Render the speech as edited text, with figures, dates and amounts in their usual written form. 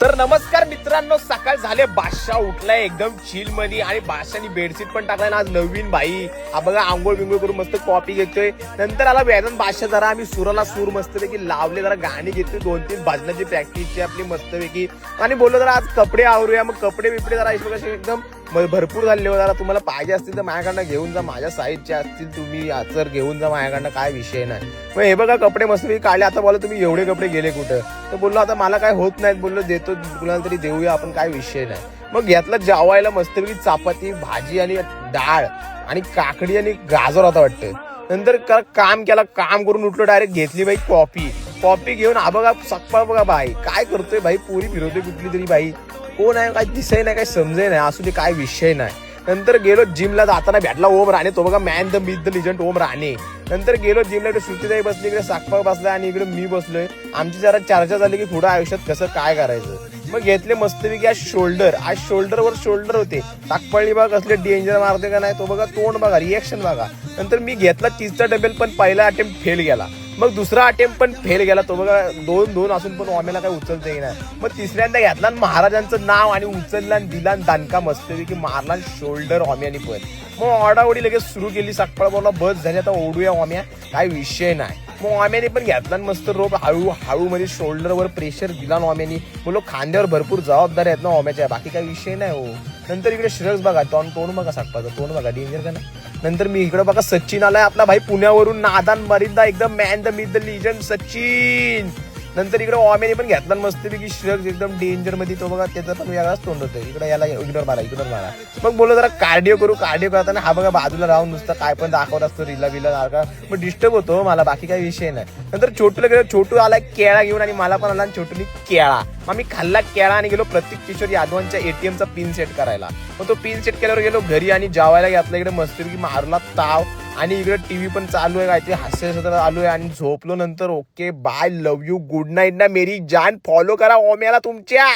तर नमस्कार मित्रांनो, सकाळ झाले, बादशाह उठलाय एकदम चिल मध्ये आणि बादशाहनी बेडशीट पण टाकलाय ना आज नवीन भाई. हा बघा आंघोळ बिंगोळ करून मस्त कॉफी घेतोय. नंतर आला वेदन बादशाह, जरा आम्ही सुराला सूर मस्तपैकी लावले, जरा गाणी घेतोय, 2-3 भजनाची प्रॅक्टिसची आपली मस्तपैकी. आणि बोललो जरा आज कपडे आवरूया. मग कपडे बिपडे जरा एकदम भरपूर झाले. जरा तुम्हाला पाहिजे असतील तर माझ्याकडनं घेऊन जा, माझ्या साईजचे असतील तुम्ही आचर घेऊन जा माझ्याकडनं, काय विषय नाही. मग हे बघा कपडे मस्तपैकी काढले. आता बोला तुम्ही एवढे कपडे गेले कुठं, तर बोललो आता मला काय होत नाहीत, बोललो देतो कुणाला तरी देऊया आपण, काय विषय नाही. मग घेतलं जेवायला मस्तपैकी चपाती भाजी आणि डाळ आणि काकडी आणि गाजर होता वाटतं. नंतर काम केला, काम करून उठलो, डायरेक्ट घेतली बाई कॉफी घेऊन. हा बघा सकाळ बघा भाई काय करतोय भाई, पोरी फिरवतोय कुठली तरी बाई, कोण आहे काय दिसाय नाही, काय समजे नाही, असू दे काय विषय नाही. नंतर गेलो जिमला, जाताना भेटला ओम राणे, तो बघा man the myth the legend Om Rane. नंतर गेलो जिमला, इकडे श्रुतीताई बसली, इकडे साकपाळ बसलाय आणि इकडे मी बसलोय. आमची जरा चर्चा झाली की पुढे आयुष्यात कसं काय करायचं. मग घेतले मस्तपैकी आज शोल्डरवर शोल्डर होते. साकपाळी बघा कसले डेंजर मारते का नाही, तो बघा तोंड बघा, रिएक्शन बघा. नंतर मी घेतला 30चा डबेल, पण पहिला अटेम्प्ट फेल गेला. मग दुसरा अटेम्प्ट पण फेल गेला, तो बघा 2-2 असून पण ओम्याला काय उचलते की नाही. मग तिसऱ्यांदा घेतला आणि महाराजांचं नाव आणि उचलला आणि दिला दणका मस्तपैकी मारला शोल्डर ओम्यानी पण. मग ओढाओढी लगेच सुरू केली. सकाळ बोला बस झाली, आता ओढूया ओम्या, काय विषय नाही. मग ओम्याने पण घेतला मस्त रोप, हळू मध्ये शोल्डरवर प्रेशर दिला ओम्यानी. बोलो खांद्यावर भरपूर जबाबदारी आहेत ना ओम्याच्या, बाकी काही विषय नाही हो. नंतर इकडे श्रेयस बघा, तोंड बघा, साकपाचं तोंड बघा, डेंजर का नाही. नंतर मी इकडे बघा सचिन आलाय आपला भाई पुण्यावरून, नादान मरिंदा, एकदम man the myth the legend Sachin. नंतर इकडे ओम्याने पण घेतला मस्तपैकी श्रेयस, एकदम डेंजर मध्ये, तो बघा त्याचा पण वेगळाच तोंड होतं. इकडे याला इग्नोर मारा. मग बोलो जरा कार्डिओ करताना हा बघा बाजूला राहून नुसतं काय पण दाखवत असतो, रिला का मग डिस्टर्ब होतो मला, बाकी काही विषय नाही. नंतर छोटूला गेलो, छोटू आला केळा घेऊन आणि मला पण आला आणि छोटूनी केळा. मग मी खाल्ला केळा आणि गेलो प्रतीक किशोर यादवांच्या ATMचा पिन सेट करायला. मग तो पिन सेट केल्यावर गेलो घरी आणि जेवायला घेतला. इकडे मस्तपैकी मारला ताव आणि इकडे टीव्ही पण चालू आहे, काहीतरी हास्य चालू आहे आणि झोपलो. नंतर okay bye, love you, good night ना मेरी जान. फॉलो करा ओम्याला तुमच्या.